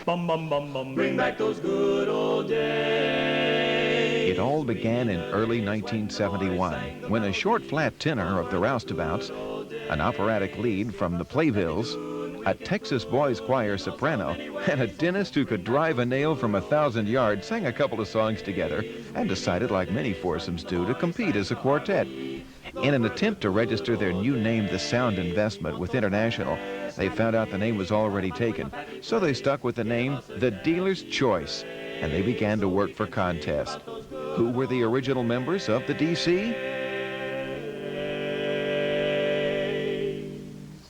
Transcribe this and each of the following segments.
Bum, bum, bum, bum. Bring back those good old days. It all began in early 1971 when a short flat tenor of the Roustabouts, an operatic lead from the Playbills, a Texas boys choir soprano, and a dentist who could drive a nail from 1,000 yards sang a couple of songs together and decided, like many foursomes do, to compete as a quartet. In an attempt to register their new name, The Sound Investment, with International, they found out the name was already taken, so they stuck with the name The Dealer's Choice, and they began to work for contests. Who were the original members of the DC?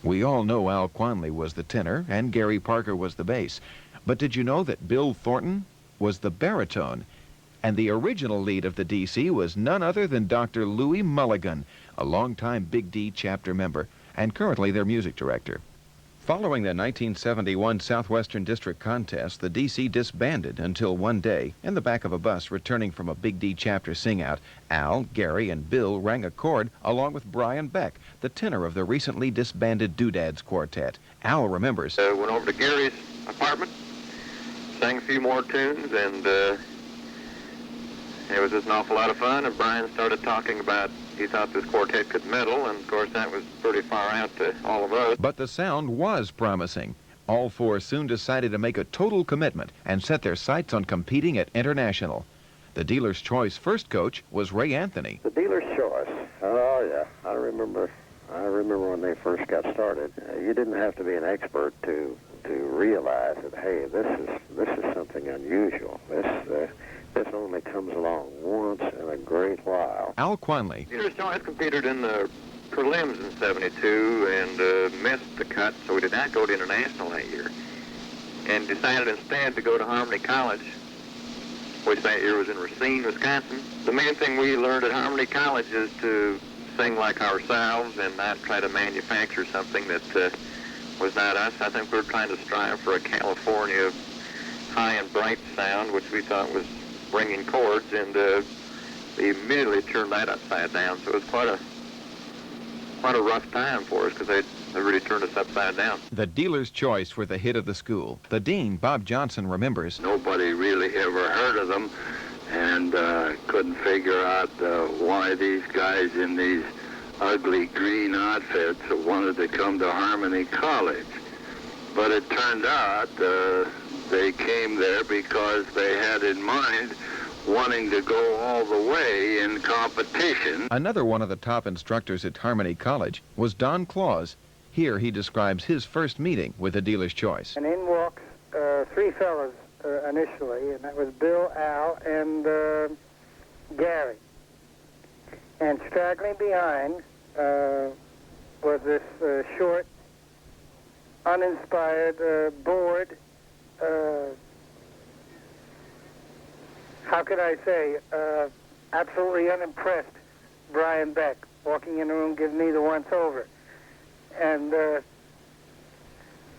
We all know Al Quanley was the tenor and Gary Parker was the bass, but did you know that Bill Thornton was the baritone? And the original lead of the DC was none other than Dr. Louis Mulligan, a longtime Big D chapter member and currently their music director. Following the 1971 Southwestern District contest, the DC disbanded until one day, in the back of a bus returning from a Big D chapter sing-out, Al, Gary, and Bill rang a chord along with Brian Beck, the tenor of the recently disbanded Doodads Quartet. Al remembers. Went over to Gary's apartment, sang a few more tunes, and it was just an awful lot of fun, and Brian started talking about he thought this quartet could meddle, and of course that was pretty far out to all of us. But the sound was promising. All four soon decided to make a total commitment and set their sights on competing at International. The Dealer's Choice first coach was Ray Anthony. The Dealer's Choice. Oh yeah, I remember when they first got started. You didn't have to be an expert to realize that, hey, this is something unusual. This only comes along once in a great while. Al Quanley. Dealer's Choice competed in the prelims in '72 and missed the cut, so we did not go to International that year. And decided instead to go to Harmony College, which that year was in Racine, Wisconsin. The main thing we learned at Harmony College is to sing like ourselves and not try to manufacture something that was not us. I think we were trying to strive for a California high and bright sound, which we thought was bringing chords, and they immediately turned that upside down. So it was quite a rough time for us because they really turned us upside down. The Dealer's Choice were the hit of the school. The dean, Bob Johnson, remembers. Nobody really ever heard of them, and couldn't figure out why these guys in these ugly green outfits wanted to come to Harmony College. But it turned out they came there because they had in mind wanting to go all the way in competition. Another one of the top instructors at Harmony College was Don Claus. Here he describes his first meeting with the Dealer's Choice. And in walks three fellas initially, and that was Bill, Al, and Gary. And straggling behind was this short, uninspired, bored, how could I say, absolutely unimpressed Brian Beck, walking in the room giving me the once-over. And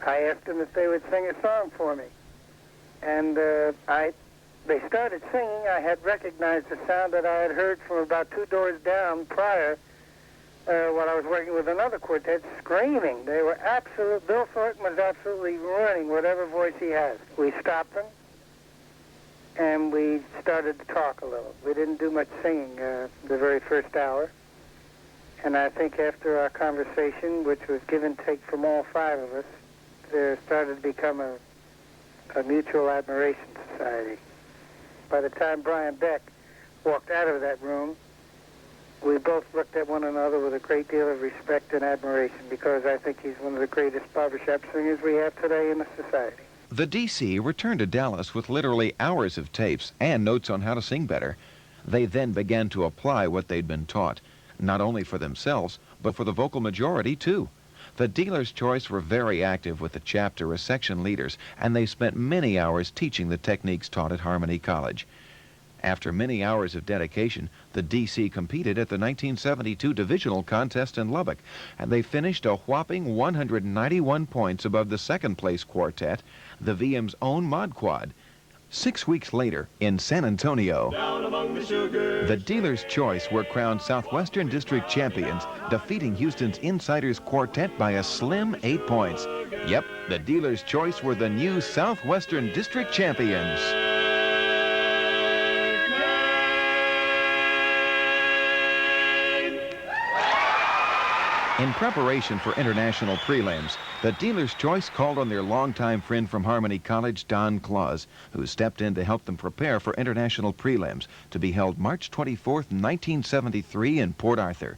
I asked them if they would sing a song for me. And they started singing. I had recognized the sound that I had heard from about two doors down prior while I was working with another quartet, screaming. They were Bill Thornton was absolutely running whatever voice he has. We stopped them, and we started to talk a little. We didn't do much singing the very first hour. And I think after our conversation, which was give and take from all five of us, there started to become a mutual admiration society. By the time Brian Beck walked out of that room, we both looked at one another with a great deal of respect and admiration, because I think he's one of the greatest barbershop singers we have today in the society. The DC returned to Dallas with literally hours of tapes and notes on how to sing better. They then began to apply what they'd been taught, not only for themselves, but for the vocal majority, too. The Dealer's Choice were very active with the chapter or section leaders, and they spent many hours teaching the techniques taught at Harmony College. After many hours of dedication, the DC competed at the 1972 divisional contest in Lubbock, and they finished a whopping 191 points above the second-place quartet, the VM's own Mod Quad. 6 weeks later, in San Antonio, Down among the sugar. the Dealer's Choice were crowned Southwestern District champions, defeating Houston's Insiders Quartet by a slim 8 points. Yep, the Dealer's Choice were the new Southwestern District champions. In preparation for international prelims, the Dealer's Choice called on their longtime friend from Harmony College, Don Claus, who stepped in to help them prepare for international prelims to be held March 24th, 1973 in Port Arthur.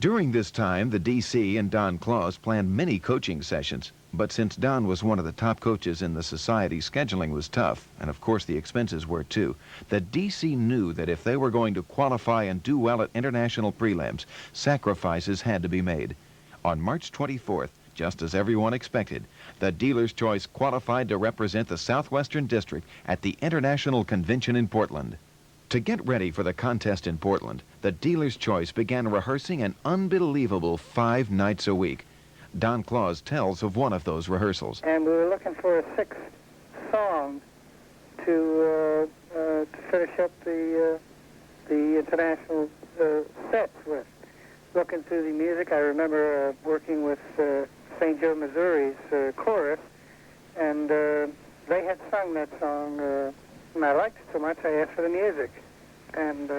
During this time, the DC and Don Claus planned many coaching sessions, but since Don was one of the top coaches in the society, scheduling was tough, and of course the expenses were too. The DC knew that if they were going to qualify and do well at international prelims, sacrifices had to be made. On March 24th, just as everyone expected, the Dealer's Choice qualified to represent the Southwestern District at the International Convention in Portland. To get ready for the contest in Portland, the Dealer's Choice began rehearsing an unbelievable 5 nights a week. Don Claus tells of one of those rehearsals. And we were looking for a 6th song to finish up the international sets with. Looking through the music, I remember working with St. Joe, Missouri's chorus, and they had sung that song, and I liked it so much I asked for the music. And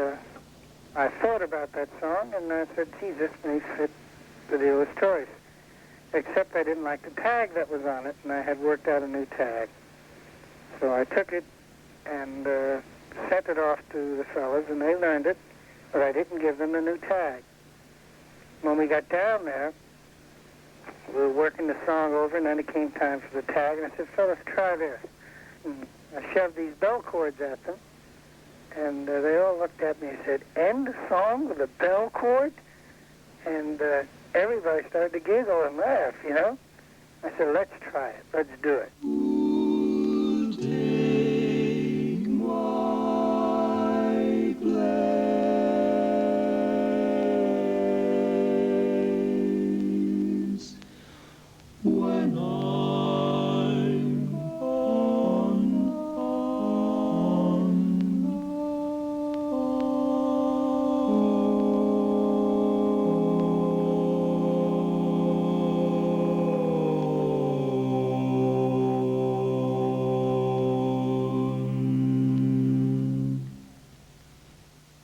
I thought about that song, and I said, gee, this may fit the Dealer's Choice. Except I didn't like the tag that was on it, and I had worked out a new tag. So I took it and sent it off to the fellas, and they learned it, but I didn't give them the new tag. When we got down there, we were working the song over, and then it came time for the tag, and I said, fellas, try this. And I shoved these bell chords at them, and they all looked at me and said, end the song with a bell chord? And everybody started to giggle and laugh, you know? I said, let's try it. Let's do it. Take my place when I'm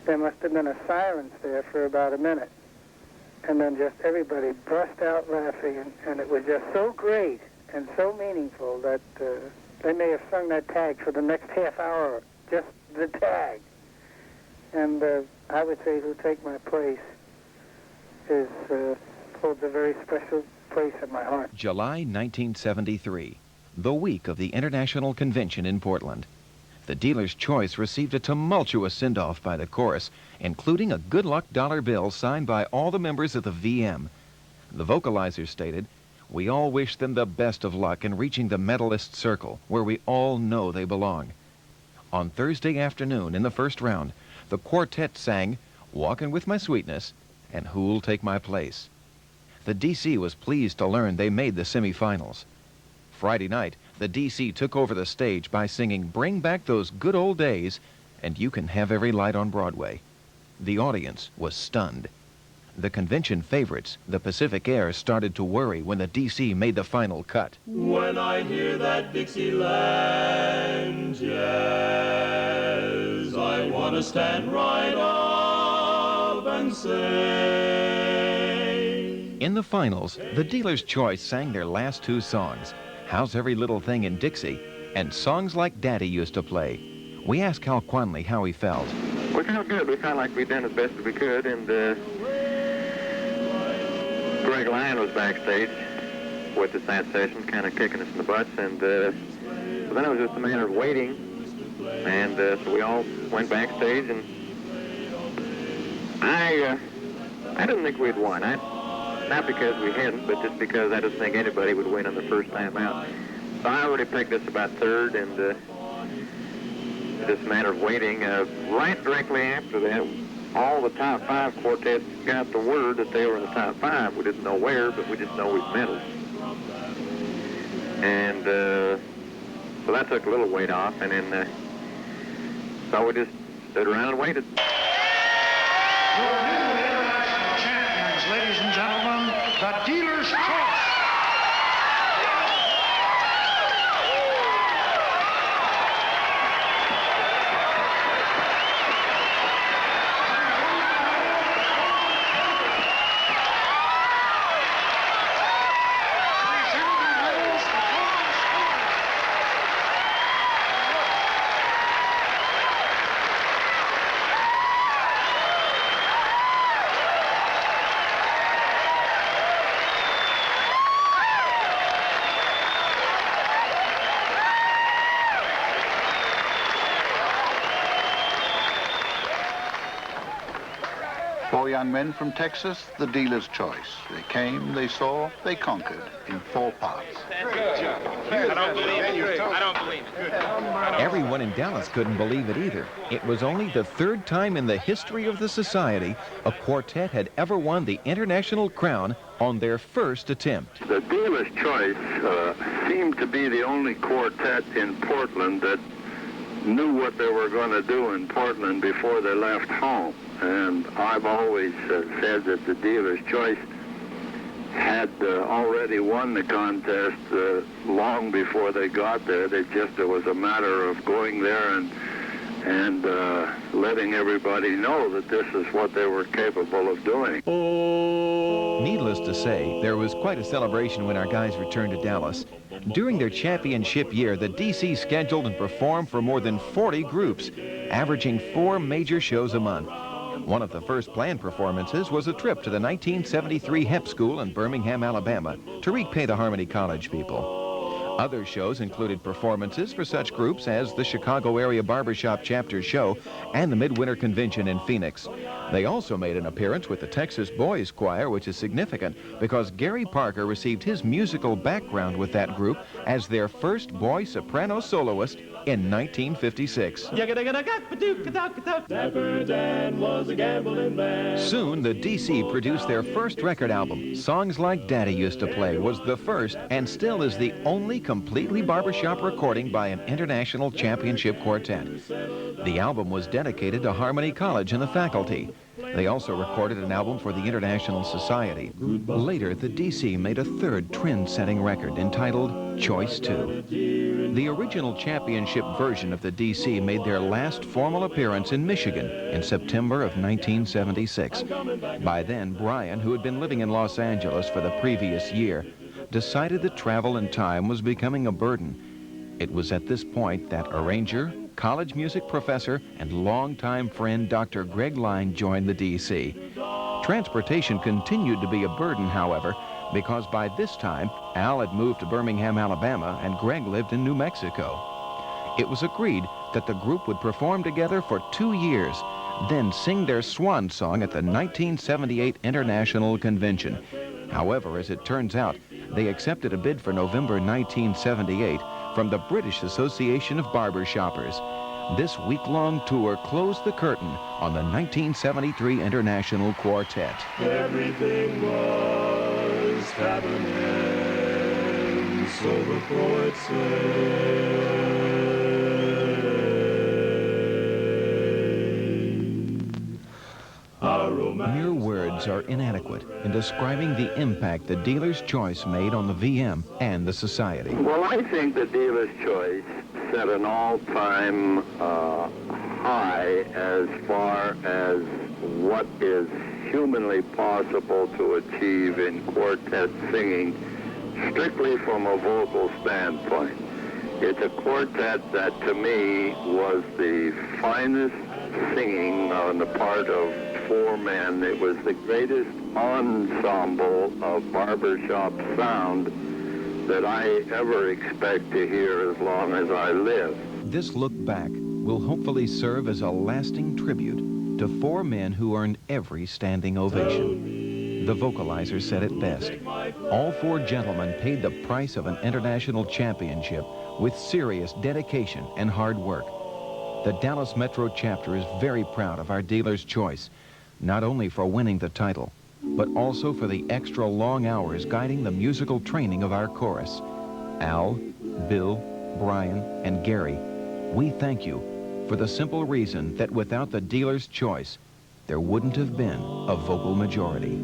There must have been a silence there for about a minute. And then just everybody burst out laughing, and it was just so great and so meaningful that they may have sung that tag for the next half hour, just the tag. And I would say Who'll Take My Place holds a very special place in my heart. July 1973, the week of the International Convention in Portland. The Dealer's Choice received a tumultuous send-off by the chorus, including a good luck dollar bill signed by all the members of the VM. The vocalizers stated, "We all wish them the best of luck in reaching the medalist circle, where we all know they belong." On Thursday afternoon, in the first round, the quartet sang "Walkin' With My Sweetness" and "Who'll Take My Place." The DC was pleased to learn they made the semifinals. Friday night, the DC took over the stage by singing "Bring Back Those Good Old Days" and "You Can Have Every Light on Broadway." The audience was stunned. The convention favorites, the Pacific Air, started to worry when the DC made the final cut. when I hear that Dixieland jazz, I want to stand right up and sing. In the finals, the Dealer's Choice sang their last 2 songs, "How's Every Little Thing in Dixie" and "Songs Like Daddy Used to Play." We asked Hal Quanley how he felt. We felt good. We felt like we'd done as best as we could, and Greg Lyon was backstage with us that session, kind of kicking us in the butts, and so then it was just a matter of waiting, and so we all went backstage, and I didn't think we'd won. Not because we hadn't, but just because I didn't think anybody would win on the first time out. So I already picked us about third, and just a matter of waiting. Right directly after that, all the top 5 quartets got the word that they were in the top 5. We didn't know where, but we just know we'd medaled. And so that took a little weight off, and then So we just stood around and waited. Your new international champions, ladies and gentlemen, the Dealer's Choice. Four young men from Texas, the Dealer's Choice. They came, they saw, they conquered in 4 parts. I don't believe it. I don't believe it. Everyone in Dallas couldn't believe it either. It was only the 3rd time in the history of the society a quartet had ever won the international crown on their first attempt. The Dealer's Choice seemed to be the only quartet in Portland that knew what they were going to do in Portland before they left home. And I've always said that the Dealer's Choice had already won the contest long before they got there. It was a matter of going there and letting everybody know that this is what they were capable of doing. Needless to say, there was quite a celebration when our guys returned to Dallas. During their championship year, the DC scheduled and performed for more than 40 groups, averaging 4 major shows a month. One of the first planned performances was a trip to the 1973 Hep School in Birmingham, Alabama, to repay the Harmony College people. Other shows included performances for such groups as the Chicago Area Barbershop Chapter Show and the Midwinter Convention in Phoenix. They also made an appearance with the Texas Boys Choir, which is significant because Gary Parker received his musical background with that group as their first boy soprano soloist in 1956. Dapper Dan was a gambling man. Soon, the DC produced their first record album. Songs Like Daddy Used to Play was the first and still is the only completely barbershop recording by an international championship quartet. The album was dedicated to Harmony College and the faculty. They also recorded an album for the International Society. Later, the DC made a 3rd trend-setting record entitled Choice 2. The original championship version of the DC made their last formal appearance in Michigan in September of 1976. By then, Brian, who had been living in Los Angeles for the previous year, decided that travel and time was becoming a burden. It was at this point that arranger, college music professor, and longtime friend Dr. Greg Clancy joined the DC. Transportation continued to be a burden, however, because by this time, Al had moved to Birmingham, Alabama, and Greg lived in New Mexico. It was agreed that the group would perform together for 2 years, then sing their swan song at the 1978 International Convention. However, as it turns out, they accepted a bid for November 1978 from the British Association of Barbershoppers. This week-long tour closed the curtain on the 1973 International Quartet. Everything was happening, so the poet said. Mere words are inadequate in describing the impact the Dealer's Choice made on the VM and the society. Well, I think the Dealer's Choice set an all-time high as far as what is humanly possible to achieve in quartet singing, strictly from a vocal standpoint. It's a quartet that, to me, was the finest singing on the part of 4 men. It was the greatest ensemble of barbershop sound that I ever expect to hear as long as I live. This look back will hopefully serve as a lasting tribute to 4 men who earned every standing ovation. The vocalizer said it best. All 4 gentlemen paid the price of an international championship with serious dedication and hard work. The Dallas Metro chapter is very proud of our Dealer's Choice, not only for winning the title, but also for the extra long hours guiding the musical training of our chorus. Al, Bill, Brian, and Gary, we thank you for the simple reason that without the dealer's choice, there wouldn't have been a vocal majority.